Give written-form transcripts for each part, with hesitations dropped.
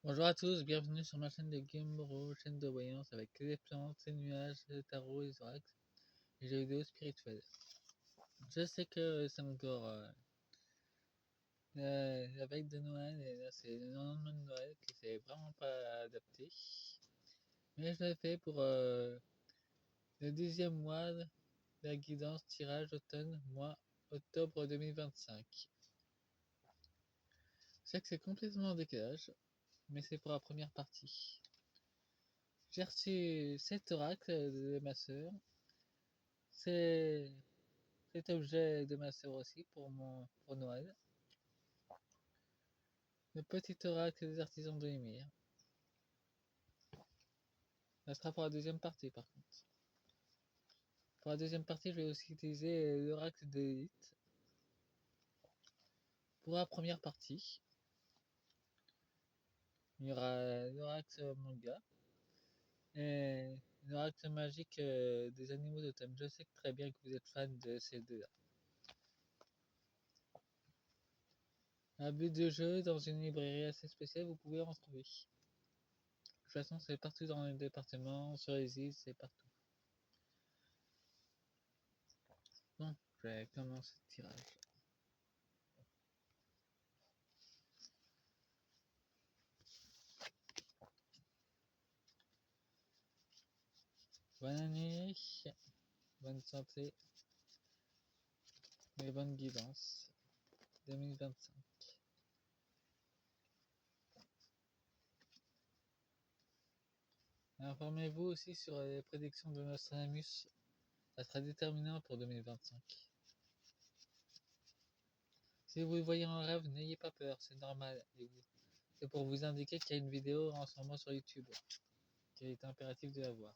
Bonjour à tous, bienvenue sur ma chaîne de Gamebro, chaîne de voyance avec les plantes, les nuages, les tarots, les oracles et jeux vidéo spirituels. Je sais que c'est encore la veille de Noël et là c'est le lendemain de Noël que c'est vraiment pas adapté. Mais je l'ai fait pour le 10e mois de la guidance tirage automne, mois octobre 2025. Je sais que c'est complètement en décalage, mais c'est pour la première partie. J'ai reçu 7 oracles de ma sœur. C'est cet objet de ma sœur aussi pour Noël. Le petit oracle des artisans de l'émir. Ça sera pour la deuxième partie par contre. Pour la deuxième partie, je vais aussi utiliser l'oracle de l'élite. Pour la première partie, il y aura l'oracle manga et l'oracle magique des animaux d'automne. Je sais très bien que vous êtes fan de ces deux-là. Un but de jeu dans une librairie assez spéciale, vous pouvez en trouver. De toute façon, c'est partout dans le département, sur les îles, c'est partout. Bon, je vais commencer le tirage. Bonne année, bonne santé et bonne guidance 2025. Informez-vous aussi sur les prédictions de Nostradamus, ça sera déterminant pour 2025. Si vous le voyez en rêve, n'ayez pas peur, c'est normal. C'est pour vous indiquer qu'il y a une vidéo en ce moment sur YouTube, qu'il est impératif de la voir.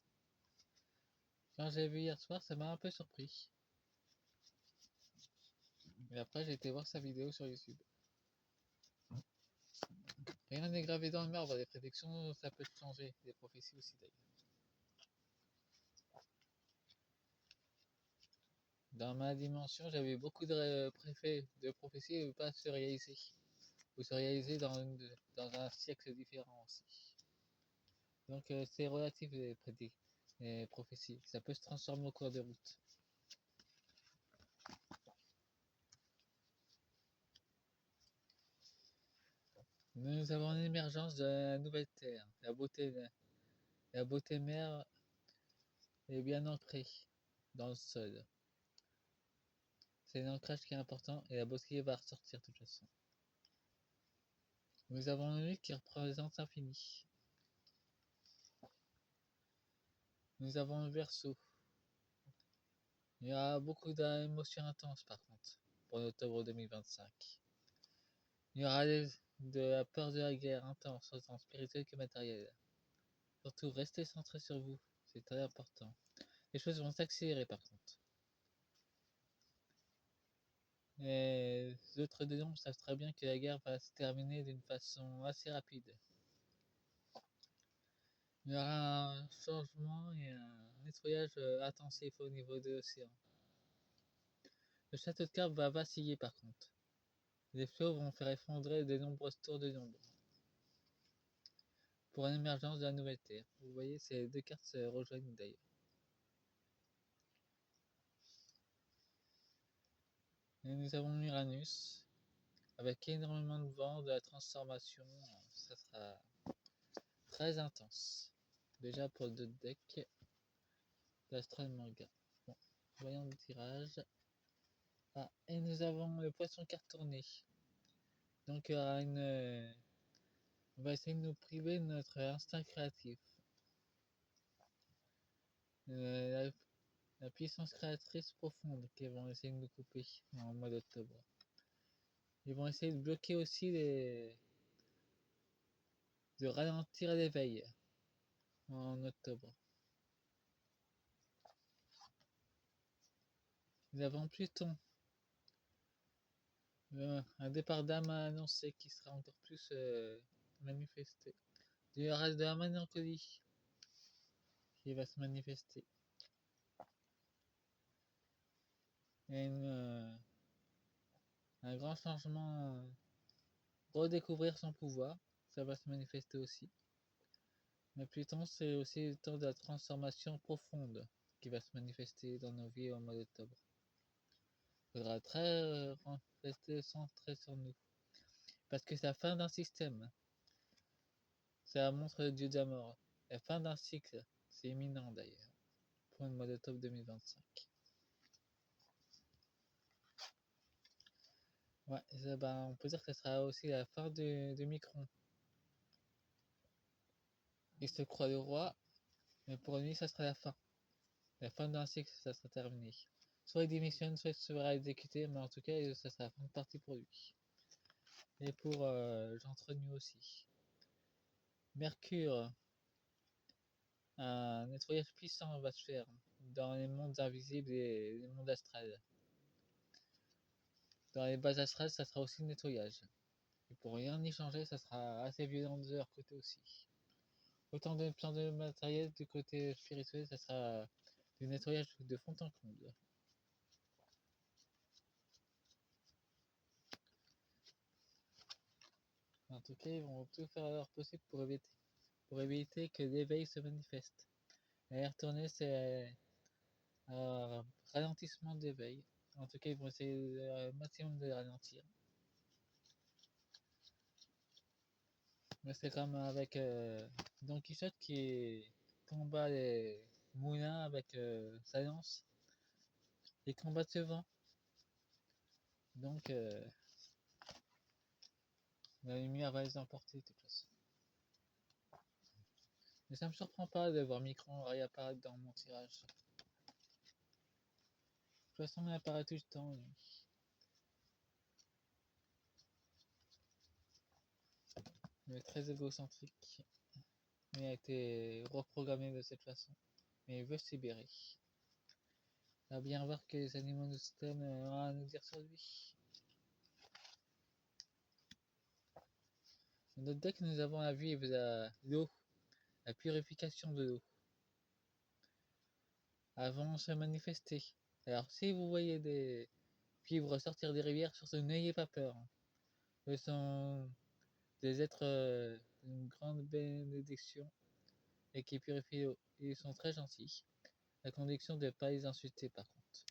Quand j'ai vu hier soir, ça m'a un peu surpris. Mais après, j'ai été voir sa vidéo sur YouTube. Rien n'est gravé dans le marbre, les prédictions, ça peut changer, les prophéties aussi d'ailleurs. Dans ma dimension, j'avais beaucoup de prophéties ne pas se réaliser, ou se réaliser dans un siècle différent aussi. Donc c'est relatif les prophéties, ça peut se transformer au cours de route. Nous avons l'émergence de la nouvelle terre, la beauté mère est bien ancrée dans le sol. C'est l'ancrage qui est important et la beauté va ressortir de toute façon. Nous avons une nuit qui représente l'infini. Nous avons le Verseau. Il y aura beaucoup d'émotions intenses par contre pour l'octobre 2025. Il y aura de la peur de la guerre intense, autant spirituelle que matérielle. Surtout, restez centré sur vous, c'est très important. Les choses vont s'accélérer par contre. Et les autres démons savent très bien que la guerre va se terminer d'une façon assez rapide. Il y aura un changement et un nettoyage intensif au niveau de l'océan. Le château de cartes va vaciller par contre. Les flots vont faire effondrer de nombreuses tours de l'ombre. Pour l'émergence de la nouvelle terre. Vous voyez, ces deux cartes se rejoignent d'ailleurs. Et nous avons Uranus, avec énormément de vent, de la transformation, ça sera très intense. Déjà pour le deck d'Astral Manga. Bon, voyons le tirage. Ah, et nous avons le poisson carte tournée. Donc il y aura on va essayer de nous priver de notre instinct créatif. La, la puissance créatrice profonde qu'ils vont essayer de nous couper en mois d'octobre. Ils vont essayer de bloquer aussi de ralentir l'éveil en octobre. Nous avons Pluton, un départ d'âme à annoncer qui sera encore plus manifesté. Il y aura de la mélancolie qui va se manifester. Et un grand changement, redécouvrir son pouvoir, ça va se manifester aussi. Mais Pluton, c'est aussi le temps de la transformation profonde qui va se manifester dans nos vies au mois d'octobre. Il faudra rester centré sur nous. Parce que c'est la fin d'un système. C'est la montre de Dieu de la mort. La fin d'un cycle. C'est imminent d'ailleurs. Pour le mois d'octobre 2025. Ouais, on peut dire que ce sera aussi la fin de Micron. Il se croit le roi, mais pour lui, ça sera la fin. La fin d'un cycle, ça sera terminé. Soit il démissionne, soit il sera exécuté, mais en tout cas, ça sera la fin de partie pour lui. Et pour Jean Trenu aussi. Mercure, un nettoyage puissant va se faire dans les mondes invisibles et les mondes astrales. Dans les bases astrales, ça sera aussi le nettoyage. Et pour rien y changer, ça sera assez violent de leur côté aussi. Autant de plans de matériel du côté spirituel, ça sera du nettoyage de fond en comble. En tout cas, ils vont tout faire leur possible pour éviter que l'éveil se manifeste. Et retourner, c'est un ralentissement d'éveil. En tout cas, ils vont essayer le maximum de ralentir. Mais c'est comme avec Don Quichotte qui combat les moulins avec sa lance. Les combats de ce vent. Donc, la lumière va les emporter de toute façon. Mais ça me surprend pas de voir Micron réapparaître dans mon tirage. De toute façon, il apparaît tout le temps, lui. Il est très égocentrique. Il a été reprogrammé de cette façon. Mais il veut se libérer. Il va bien voir que les animaux du système ont à nous dire sur lui. Dans notre deck, nous avons la vie de l'eau, la purification de l'eau. Avant de se manifester. Alors, si vous voyez des vivres sortir des rivières, surtout n'ayez pas peur. Ce sont des êtres d'une grande bénédiction et qui purifient l'eau. Ils sont très gentils. La condition de ne pas les insulter par contre.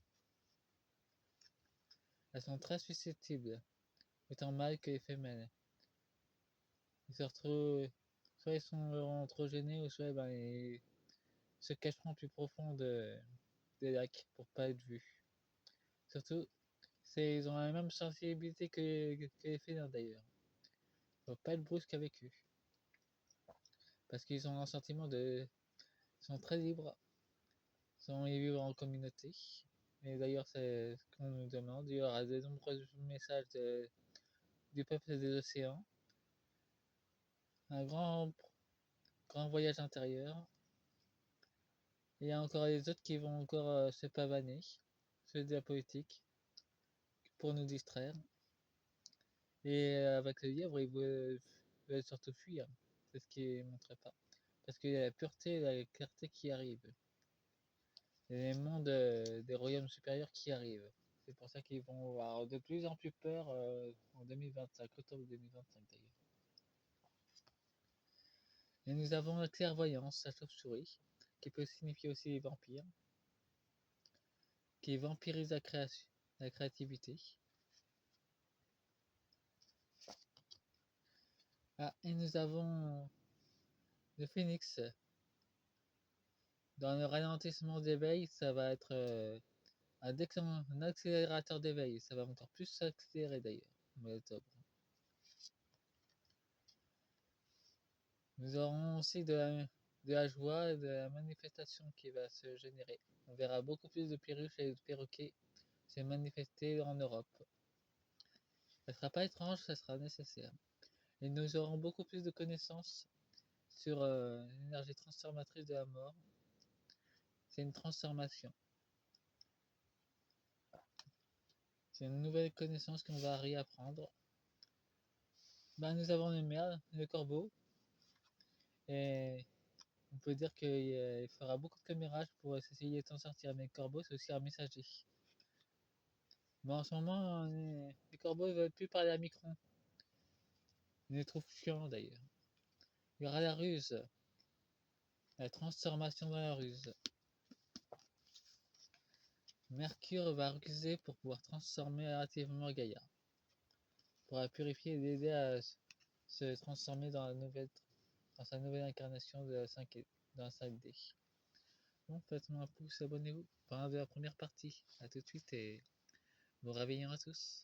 Elles sont très susceptibles, autant mâles que femelles. Ils se retrouvent, soit ils seront trop gênés, ou soit ils se cacheront plus profond des lacs pour pas être vus. Surtout, ils ont la même sensibilité que les félins d'ailleurs. Il faut pas être brusque avec eux. Parce qu'ils ont un sentiment de... Ils sont très libres. Ils vivent en communauté. Et d'ailleurs, c'est ce qu'on nous demande. Il y aura de nombreux messages du peuple des océans. Un grand voyage intérieur. Et il y a encore les autres qui vont encore se pavaner. Ceux de la politique. Pour nous distraire. Et avec le livre, ils veulent surtout fuir. C'est ce qui ne montrait pas. Parce qu'il y a la pureté et la clarté qui arrivent. Et les mondes des royaumes supérieurs qui arrivent. C'est pour ça qu'ils vont avoir de plus en plus peur en 2025, octobre 2025 d'ailleurs. Et nous avons la clairvoyance, la chauve-souris, qui peut signifier aussi les vampires, qui vampirise la créativité. Ah, et nous avons le phénix. Dans le ralentissement d'éveil, ça va être un accélérateur d'éveil. Ça va encore plus s'accélérer d'ailleurs, au mois d'octobre. Nous aurons aussi de la joie et de la manifestation qui va se générer. On verra beaucoup plus de perruches et de perroquets se manifester en Europe. Ça ne sera pas étrange, ça sera nécessaire. Et nous aurons beaucoup plus de connaissances sur l'énergie transformatrice de la mort. C'est une transformation. C'est une nouvelle connaissance qu'on va réapprendre. Nous avons le merle, le corbeau. Et on peut dire qu'il fera beaucoup de camérages pour essayer de s'en sortir. Mais le corbeau, c'est aussi un messager. Mais en ce moment, les corbeaux ne veulent plus parler à Micron. Ils les trouvent chiants d'ailleurs. Il y aura la ruse. La transformation dans la ruse. Mercure va ruser pour pouvoir transformer relativement Gaïa. Pour la purifier et l'aider à se transformer dans sa nouvelle incarnation de dans la 5D. Bon, faites-moi un pouce, abonnez-vous. Fin de la première partie. A tout de suite et bon réveillon à tous.